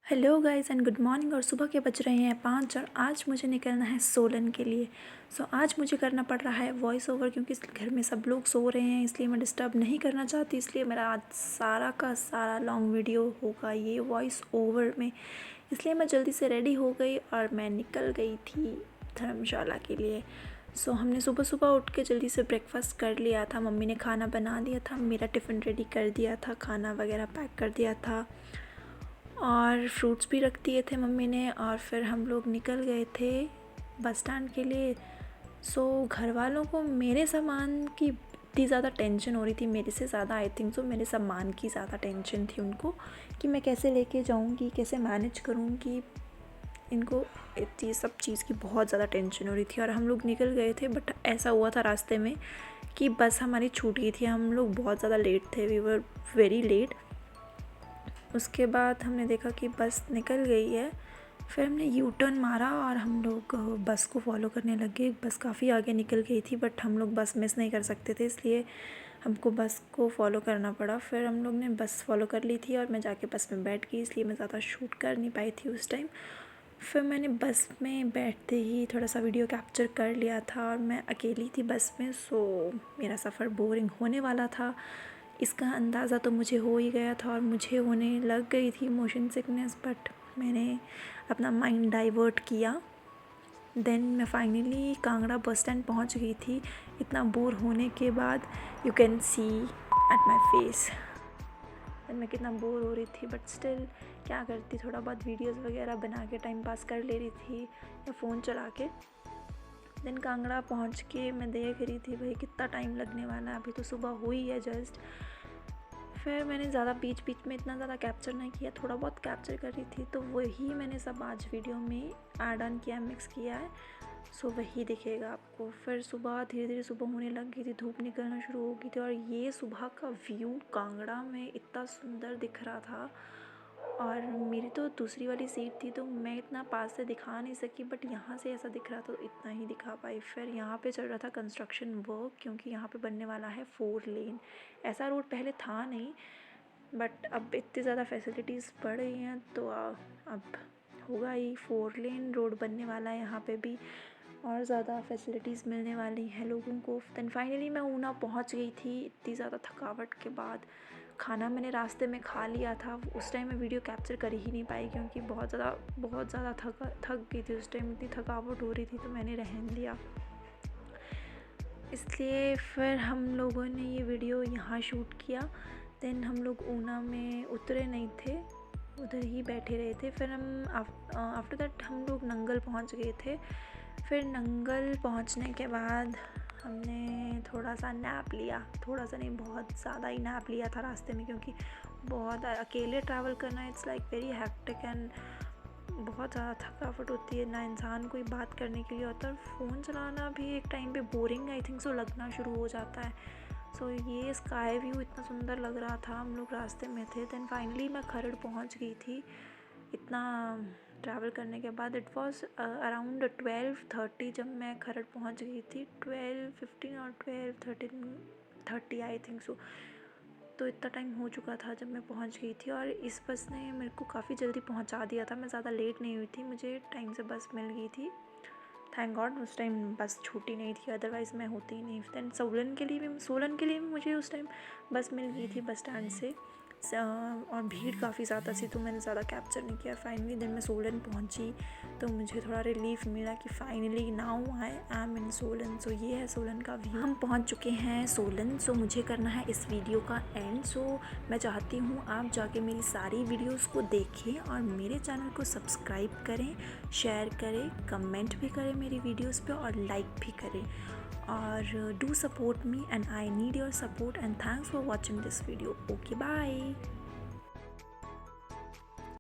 Hello guys and good morning. और सुबह के बज रहे हैं 5 और आज मुझे निकलना है सोलन के लिए। आज मुझे करना पड़ रहा है वॉइस ओवर क्योंकि घर में सब लोग सो रहे हैं, इसलिए मैं डिस्टर्ब नहीं करना चाहती। इसलिए मेरा आज सारा का सारा लॉन्ग वीडियो होगा ये वॉइस ओवर में। इसलिए मैं जल्दी से रेडी हो गई और मैं निकल गई थी धर्मशाला के लिए। हमने सुबह सुबह उठ के जल्दी से ब्रेकफास्ट कर लिया था। मम्मी ने खाना बना दिया था, मेरा टिफ़िन रेडी कर दिया था, खाना वगैरह पैक कर दिया था और फ्रूट्स भी रख दिए थे मम्मी ने। और फिर हम लोग निकल गए थे बस स्टैंड के लिए। घर वालों को मेरे सामान की इतनी ज़्यादा टेंशन हो रही थी, मेरे से ज़्यादा आई थिंक मेरे सामान की ज़्यादा टेंशन थी उनको कि मैं कैसे लेके जाऊँगी, कैसे मैनेज करूँगी। इनको इतनी सब चीज़ की बहुत ज़्यादा टेंशन हो रही थी और हम लोग निकल गए थे। बट ऐसा हुआ था रास्ते में कि बस हमारी छूट गई थी, हम लोग बहुत ज़्यादा लेट थे, वी वर वेरी लेट। उसके बाद हमने देखा कि बस निकल गई है, फिर हमने यू टर्न मारा और हम लोग बस को फॉलो करने लगे। बस काफ़ी आगे निकल गई थी बट हम लोग बस मिस नहीं कर सकते थे, इसलिए हमको बस को फॉलो करना पड़ा। फिर हम लोग ने बस फॉलो कर ली थी और मैं जाके बस में बैठ गई, इसलिए मैं ज़्यादा शूट कर नहीं पाई थी उस टाइम। फिर मैंने बस में बैठते ही थोड़ा सा वीडियो कैप्चर कर लिया था और मैं अकेली थी बस में। मेरा सफ़र बोरिंग होने वाला था, इसका अंदाज़ा तो मुझे हो ही गया था और मुझे होने लग गई थी मोशन सिकनेस। बट मैंने अपना माइंड डाइवर्ट किया। देन मैं फाइनली कांगड़ा बस स्टैंड पहुंच गई थी। इतना बोर होने के बाद you can see at my face मैं कितना बोर हो रही थी, बट स्टिल क्या करती, थोड़ा बहुत वीडियोस वगैरह बना के टाइम पास कर ले रही थी या फ़ोन चला के। देन कांगड़ा पहुंच के मैं देख रही थी भाई कितना टाइम लगने वाला है, अभी तो सुबह हुई है जस्ट। फिर मैंने ज़्यादा बीच बीच में इतना ज़्यादा कैप्चर नहीं किया, थोड़ा बहुत कैप्चर कर रही थी, तो वही मैंने सब आज वीडियो में ऐड ऑन किया, मिक्स किया है। वही दिखेगा आपको। फिर सुबह धीरे धीरे सुबह होने लग गई थी, धूप निकलना शुरू हो गई थी और ये सुबह का व्यू कांगड़ा में इतना सुंदर दिख रहा था। और मेरी तो दूसरी वाली सीट थी तो मैं इतना पास से दिखा नहीं सकी, बट यहाँ से ऐसा दिख रहा था तो इतना ही दिखा पाई। फिर यहाँ पे चल रहा था कंस्ट्रक्शन वर्क, क्योंकि यहाँ पे बनने वाला है 4 लेन। ऐसा रोड पहले था नहीं, बट अब इतनी ज़्यादा फैसिलिटीज़ बढ़ गई हैं तो अब होगा ही। 4 लेन रोड बनने वाला है यहाँ पे भी, और ज़्यादा फैसिलिटीज़ मिलने वाली हैं लोगों को। दैन फाइनली मैं ऊना पहुँच गई थी इतनी ज़्यादा थकावट के बाद। खाना मैंने रास्ते में खा लिया था, उस टाइम मैं वीडियो कैप्चर कर ही नहीं पाई क्योंकि बहुत ज़्यादा थक गई थी उस टाइम, इतनी थकावट हो रही थी तो मैंने रहने दिया। इसलिए फिर हम लोगों ने ये वीडियो यहाँ शूट किया। देन हम लोग ऊना में उतरे नहीं थे, उधर ही बैठे रहे थे। फिर हम आफ्टर दैट हम लोग नंगल पहुँच गए थे। फिर नंगल पहुँचने के बाद हमने थोड़ा सा नैप लिया, थोड़ा सा नहीं बहुत ज़्यादा ही नैप लिया था रास्ते में, क्योंकि बहुत अकेले ट्रैवल करना it's like very hectic and बहुत ज़्यादा थकावट होती है, ना इंसान कोई बात करने के लिए होता है। फ़ोन चलाना भी एक टाइम पे बोरिंग आई थिंक लगना शुरू हो जाता है। ये स्काई व्यू इतना सुंदर लग रहा था, हम लोग रास्ते में थे। दैन फाइनली मैं खरड़ पहुंच गई थी। इतना ट्रैवल करने के बाद इट वॉज अराउंड 12:30 जब मैं खरड़ पहुंच गई थी। 12:15 और 12:30 आई थिंक तो इतना टाइम हो चुका था जब मैं पहुंच गई थी। और इस बस ने मेरे को काफ़ी जल्दी पहुंचा दिया था, मैं ज़्यादा लेट नहीं हुई थी, मुझे टाइम से बस मिल गई थी। थैंक गॉड उस टाइम बस छूटी नहीं थी, अदरवाइज़ मैं होती ही नहीं। दैन सोलन के लिए भी मुझे उस टाइम बस मिल गई थी बस स्टैंड से। और भीड़ काफ़ी ज़्यादा थी तो मैंने ज़्यादा कैप्चर नहीं किया। फाइनली दिन मैं सोलन पहुंची तो मुझे थोड़ा रिलीफ मिला कि फाइनली नाउ आई एम इन सोलन। ये है सोलन का व्यू। हम पहुंच चुके हैं सोलन। मुझे करना है इस वीडियो का एंड। मैं चाहती हूँ आप जाके मेरी सारी वीडियोस को देखें और मेरे चैनल को सब्सक्राइब करें, शेयर करें, कमेंट भी करें मेरी वीडियोस पे और लाइक भी करें। और do support me and I need your support and thanks for watching this video. Okay, bye.